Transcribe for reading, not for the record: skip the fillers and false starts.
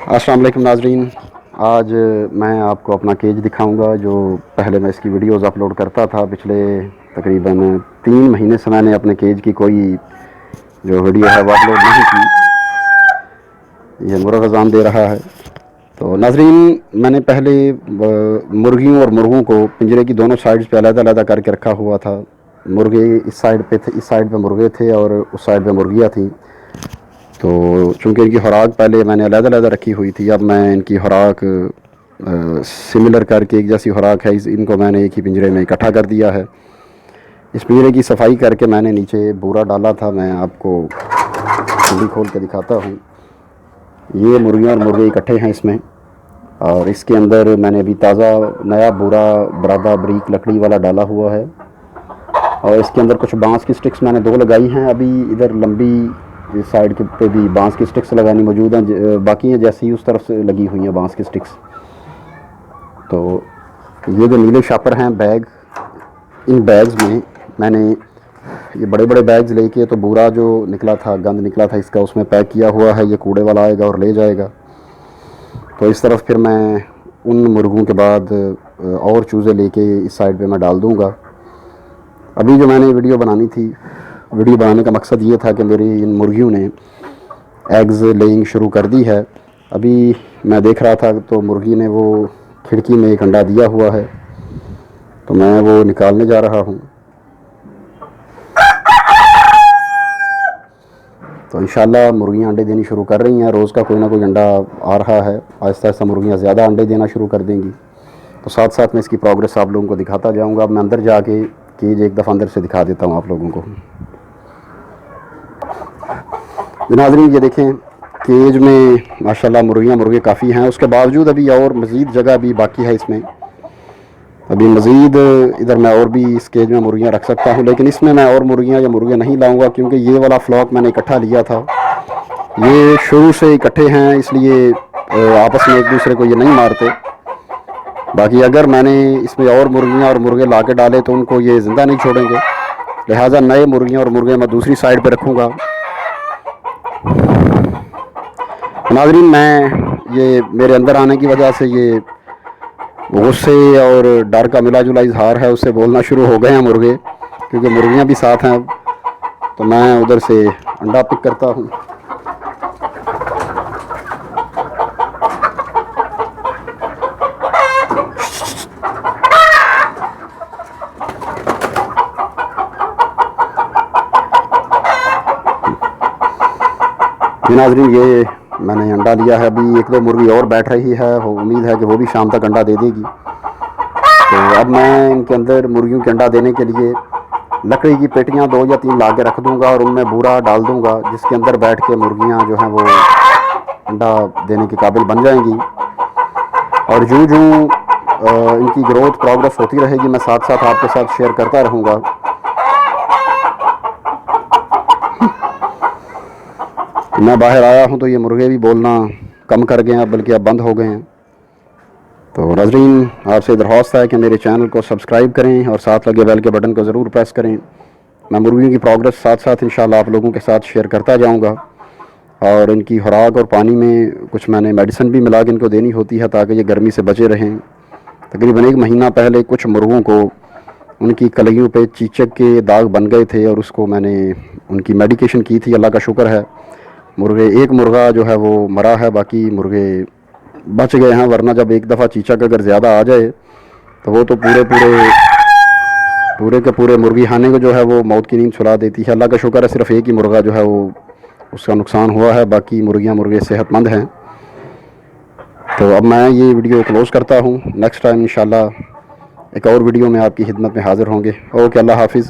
अस्सलाम वालेकुम नाजरीन। आज मैं आपको अपना केज दिखाऊंगा। जो पहले मैं इसकी वीडियोस अपलोड करता था, पिछले तकरीबन 3 महीने से मैंने अपने केज की कोई जो वीडियो है वो अपलोड नहीं की। ये मुर्गा अज़ान दे रहा है। तो नाजरीन, मैंने पहले मुर्गियों और मुर्गों को पिंजरे की दोनों साइड्स पे अलग-अलग करके रखा हुआ था। मुर्गे इस साइड पे थे, इस साइड पे मुर्गे थे और उस साइड पे मुर्गियाँ थीं। तो चूँकि इनकी खुराक पहले मैंने अलग-अलग रखी हुई थी, अब मैं इनकी खुराक सिमिलर करके एक जैसी खुराक है इनको मैंने एक ही पिंजरे में इकट्ठा कर दिया है। इस पिंजरे की सफाई करके मैंने नीचे बूरा डाला था। मैं आपको खुली खोल के दिखाता हूँ। ये मुर्गियाँ और मुर्गे इकट्ठे हैं इसमें, और इसके अंदर मैंने अभी ताज़ा नया बूरा बरादा बरीक लकड़ी वाला डाला हुआ है। और इसके अंदर कुछ बांस की स्टिक्स मैंने 2 लगाई हैं। अभी इधर लंबी इस साइड के पे भी बांस की स्टिक्स लगानी मौजूद हैं, बाकी हैं जैसी ही उस तरफ से लगी हुई हैं बांस की स्टिक्स। तो ये जो नीले शापर हैं बैग, इन बैग्स में मैंने ये बड़े बड़े बैग्स लेके, तो बूरा जो निकला था, गंद निकला था इसका, उसमें पैक किया हुआ है। ये कूड़े वाला आएगा और ले जाएगा। तो इस तरफ फिर मैं उन मुर्गों के बाद और चूज़े लेके इस साइड पे मैं डाल दूँगा। अभी जो मैंने वीडियो बनानी थी, वीडियो बनाने का मकसद ये था कि मेरी इन मुर्गियों ने एग्ज़ लेइंग शुरू कर दी है। अभी मैं देख रहा था तो मुर्गी ने वो खिड़की में एक अंडा दिया हुआ है, तो मैं वो निकालने जा रहा हूँ। तो इंशाल्लाह मुर्गियाँ अंडे देनी शुरू कर रही हैं। रोज़ का कोई ना कोई अंडा आ रहा है। आहिस्ता आहिस्ता मुर्गियाँ ज़्यादा अंडे देना शुरू कर देंगी। तो साथ साथ मैं इसकी प्रोग्रेस आप लोगों को दिखाता जाऊँगा। अब मैं अंदर जाके केज एक दफ़ा अंदर से दिखा देता हूँ आप लोगों को। नाज़रीन, ये देखें, केज में माशाल्लाह मुर्गियाँ मुर्गे काफ़ी हैं। उसके बावजूद अभी और मज़ीद जगह भी बाकी है इसमें। अभी मज़ीद इधर मैं और भी इस केज में मुर्गियाँ रख सकता हूँ, लेकिन इसमें मैं और मुर्गियाँ या मुर्गे नहीं लाऊंगा, क्योंकि ये वाला फ्लॉक मैंने इकट्ठा लिया था। ये शुरू से इकट्ठे हैं, इसलिए आपस में एक दूसरे को ये नहीं मारते। बाकी अगर मैंने इसमें और मुर्गियाँ और मुर्गे ला के डाले तो उनको ये ज़िंदा नहीं छोड़ेंगे। लिहाजा नए मुर्गियाँ और मुर्गे मैं दूसरी साइड पर रखूँगा। नाज़रीन, मैं ये मेरे अंदर आने की वजह से ये गुस्से और डर का मिला जुला इजहार है, उससे बोलना शुरू हो गए हैं मुर्गे, क्योंकि मुर्गियाँ भी साथ हैं अब। तो मैं उधर से अंडा पिक करता हूँ। नाज़रीन, ये मैंने अंडा लिया है। अभी 1-2 मुर्गी और बैठ रही है, उम्मीद है कि वो भी शाम तक अंडा दे देगी। तो अब मैं इनके अंदर मुर्गियों के अंडा देने के लिए लकड़ी की पेटियां 2 या 3 ला के रख दूँगा और उनमें बूरा डाल दूँगा, जिसके अंदर बैठ के मुर्गियाँ जो हैं वो अंडा देने के काबिल बन जाएंगी। और यूँ यूँ इनकी ग्रोथ प्रोग्रेस होती रहेगी, मैं साथ साथ आपके साथ शेयर करता रहूँगा। मैं बाहर आया हूँ तो ये मुर्गे भी बोलना कम कर गए हैं, बल्कि अब बंद हो गए हैं। तो नाज़रीन, आपसे दरख्वास्त है कि मेरे चैनल को सब्सक्राइब करें और साथ लगे बेल के बटन को ज़रूर प्रेस करें। मैं मुर्गियों की प्रोग्रेस साथ साथ इंशाल्लाह आप लोगों के साथ शेयर करता जाऊंगा। और इनकी खुराक और पानी में कुछ मैंने मेडिसिन भी मिला के इनको देनी होती है, ताकि ये गर्मी से बचे रहें। तकरीबन 1 महीना पहले कुछ मुर्गों को उनकी कलियों पे चीचक के दाग बन गए थे, और उसको मैंने उनकी मेडिकेशन की थी। अल्लाह का शुक्र है, एक मुर्गा जो है वो मरा है, बाकी मुर्गे बच गए हैं। वरना जब एक दफ़ा चीचक अगर ज़्यादा आ जाए तो वो तो पूरे के पूरे मुर्गी खाने को जो है वो मौत की नींद सुला देती है। अल्लाह का शुक्र है, सिर्फ एक ही मुर्गा जो है वो उसका नुकसान हुआ है, बाकी मुर्गियाँ मुर्गे सेहतमंद हैं। तो अब मैं ये वीडियो क्लोज़ करता हूँ। नेक्स्ट टाइम इंशाल्लाह एक और वीडियो में आपकी खिदमत में हाज़िर होंगे। ओके, अल्लाह हाफिज़।